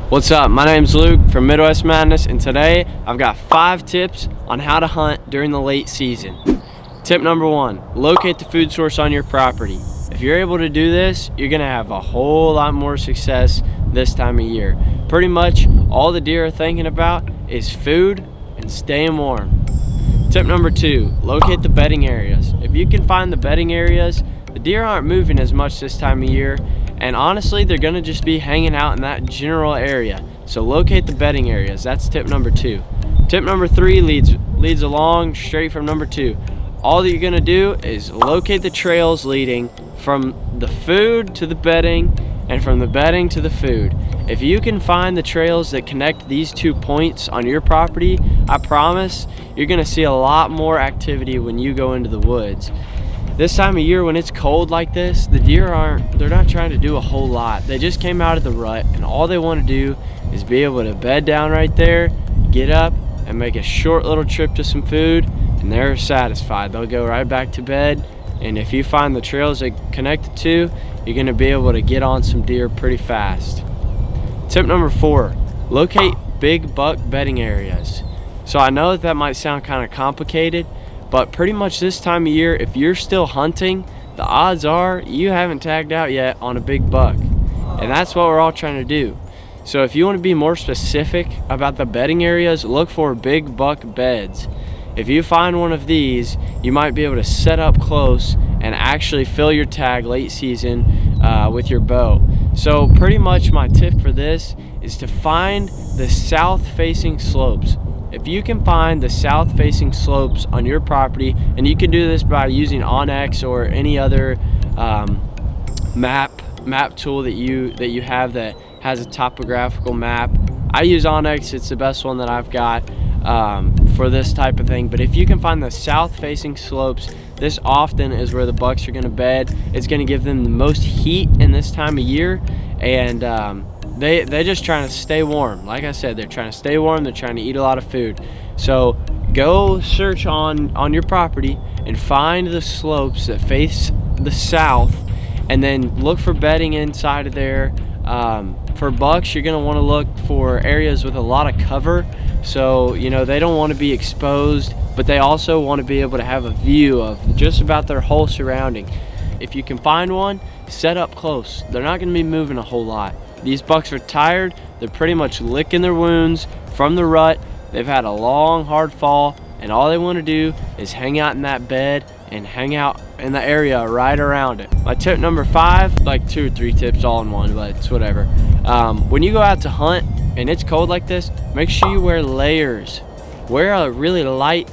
What's up? My name's Luke from Midwest Madness, and today I've got 5 tips on how to hunt during the late season. Tip number 1, locate the food source on your property. If you're able to do this, you're gonna have a whole lot more success this time of year. Pretty much all the deer are thinking about is food and staying warm. Tip number 2, locate the bedding areas. If you can find the bedding areas, the deer aren't moving as much this time of year, and honestly, they're gonna just be hanging out in that general area. So locate the bedding areas. That's tip number 2. Tip number 3 leads along straight from number 2. All that you're gonna do is locate the trails leading from the food to the bedding and from the bedding to the food. If you can find the trails that connect these 2 points on your property, I promise you're gonna see a lot more activity when you go into the woods. This time of year when it's cold like this, the deer they're not trying to do a whole lot. They just came out of the rut, and all they want to do is be able to bed down right there, get up and make a short little trip to some food, and they're satisfied. They'll go right back to bed, and if you find the trails that connect the 2, you're going to be able to get on some deer pretty fast. Tip number 4, locate big buck bedding areas. So I know that might sound kind of complicated, but pretty much this time of year, if you're still hunting, the odds are you haven't tagged out yet on a big buck. And that's what we're all trying to do. So if you want to be more specific about the bedding areas, look for big buck beds. If you find one of these, you might be able to set up close and actually fill your tag late season with your bow. So pretty much my tip for this is to find the south-facing slopes. If you can find the south-facing slopes on your property, and you can do this by using onX or any other map tool that you have that has a topographical map. I use onX. It's the best one that I've got for this type of thing. But if you can find the south-facing slopes, this often is where the bucks are going to bed. It's going to give them the most heat in this time of year, and they're just trying to stay warm. Like I said, they're trying to stay warm. They're trying to eat a lot of food. So go search on your property and find the slopes that face the south, and then look for bedding inside of there. For bucks, you're going to want to look for areas with a lot of cover. So, you know, they don't want to be exposed, but they also want to be able to have a view of just about their whole surrounding. If you can find one, set up close. They're not going to be moving a whole lot. These bucks are tired. They're pretty much licking their wounds from the rut. They've had a long, hard fall, and all they want to do is hang out in that bed and hang out in the area right around it. My tip number 5, like 2 or 3 tips all in one, but it's whatever. When you go out to hunt and it's cold like this, make sure you wear layers. Wear a really light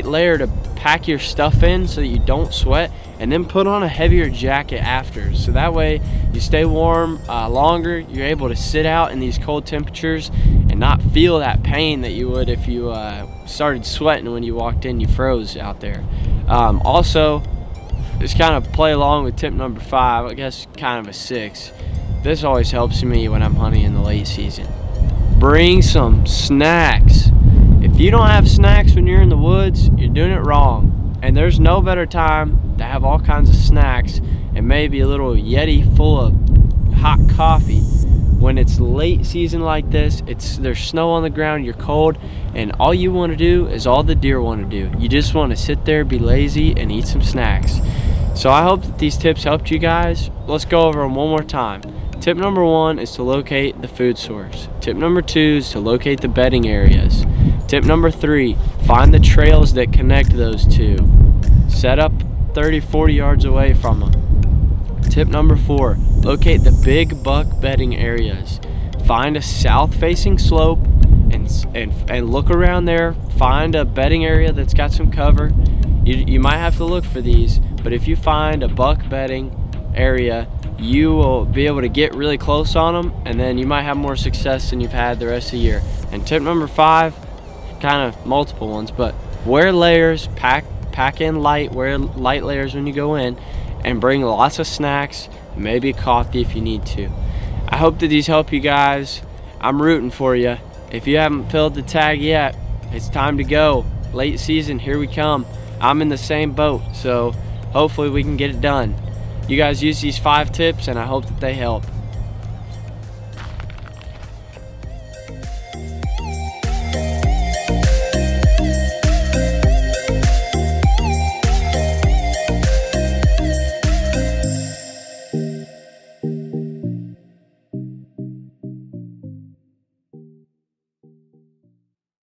layer to pack your stuff in so that you don't sweat, and then put on a heavier jacket after, so that way you stay warm longer. You're able to sit out in these cold temperatures and not feel that pain that you would if you started sweating when you walked in, you froze out there. Also, just kind of play along with tip number 5, I guess kind of a 6. This always helps me when I'm hunting in the late season. Bring some snacks. If you don't have snacks when you're in the woods, you're doing it wrong. And there's no better time to have all kinds of snacks and maybe a little Yeti full of hot coffee. When it's late season like this, there's snow on the ground, you're cold, and all you want to do is all the deer want to do. You just want to sit there, be lazy, and eat some snacks. So I hope that these tips helped you guys. Let's go over them one more time. Tip number 1 is to locate the food source. Tip number 2 is to locate the bedding areas. Tip number 3, find the trails that connect those 2. Set up 30-40 yards away from them. Tip number 4, locate the big buck bedding areas. Find a south-facing slope and look around there. Find a bedding area that's got some cover. You might have to look for these, but if you find a buck bedding area, you will be able to get really close on them, and then you might have more success than you've had the rest of the year. And tip number 5, kind of multiple ones, but wear layers, pack in light, wear light layers when you go in, and bring lots of snacks, maybe coffee if you need to. I hope that these help you guys. I'm rooting for you. If you haven't filled the tag yet, it's time to go. Late season, here we come. I'm in the same boat, so hopefully we can get it done. You guys use these 5 tips, and I hope that they help.